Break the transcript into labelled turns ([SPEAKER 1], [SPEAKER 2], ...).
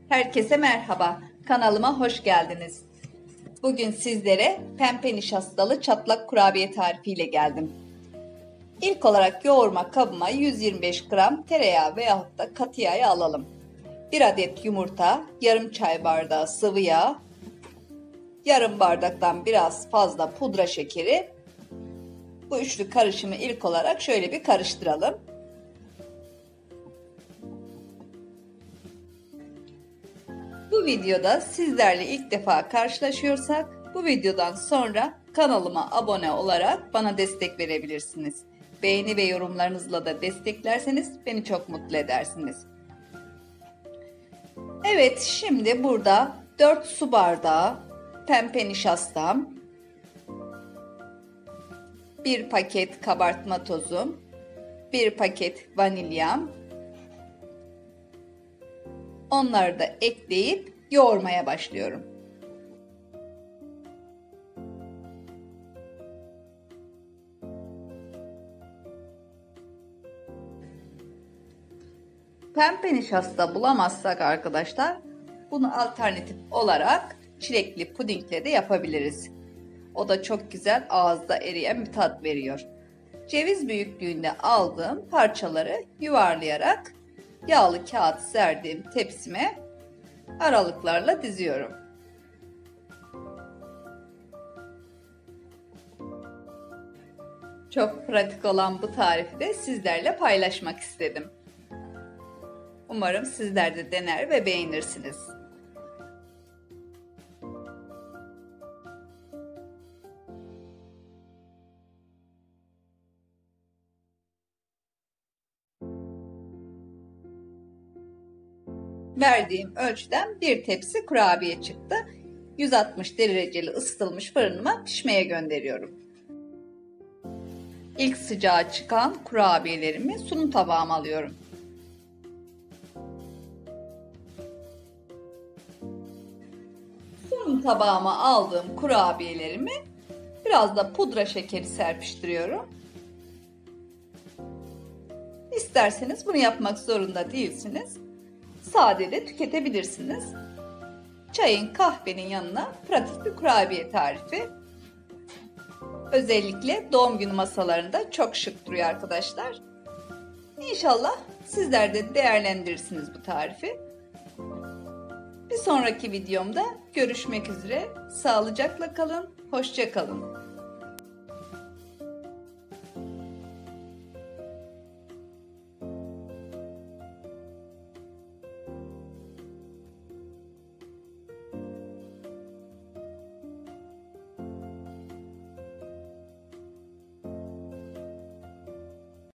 [SPEAKER 1] Herkese merhaba, kanalıma hoş geldiniz. Bugün sizlere pembe nişastalı çatlak kurabiye tarifiyle geldim. İlk olarak yoğurma kabıma 125 gram tereyağı veyahut da katı yağı alalım. 1 adet yumurta, yarım çay bardağı sıvı yağ, yarım bardaktan biraz fazla pudra şekeri. Bu üçlü karışımı ilk olarak şöyle bir karıştıralım. Bu videoda sizlerle ilk defa karşılaşıyorsak, bu videodan sonra kanalıma abone olarak bana destek verebilirsiniz. Beğeni ve yorumlarınızla da desteklerseniz beni çok mutlu edersiniz. Evet, şimdi burada 4 su bardağı pembe nişastam, 1 paket kabartma tozum, 1 paket vanilyam. Onları da ekleyip yoğurmaya başlıyorum. Pembe nişasta bulamazsak arkadaşlar, bunu alternatif olarak çilekli pudingle de yapabiliriz. O da çok güzel, ağızda eriyen bir tat veriyor. Ceviz büyüklüğünde aldığım parçaları yuvarlayarak yağlı kağıt serdiğim tepsime aralıklarla diziyorum. Çok pratik olan bu tarifi de sizlerle paylaşmak istedim. Umarım sizler de dener ve beğenirsiniz. Verdiğim ölçüden bir tepsi kurabiye çıktı. 160 dereceli ısıtılmış fırınıma pişmeye gönderiyorum. İlk sıcağı çıkan kurabiyelerimi sunum tabağıma alıyorum. Sunum tabağıma aldığım kurabiyelerimi biraz da pudra şekeri serpiştiriyorum. İsterseniz bunu yapmak zorunda değilsiniz. Sade de tüketebilirsiniz. Çayın, kahvenin yanına pratik bir kurabiye tarifi. Özellikle doğum günü masalarında çok şık duruyor arkadaşlar. İnşallah sizler de değerlendirirsiniz bu tarifi. Bir sonraki videomda görüşmek üzere. Sağlıcakla kalın, hoşça kalın.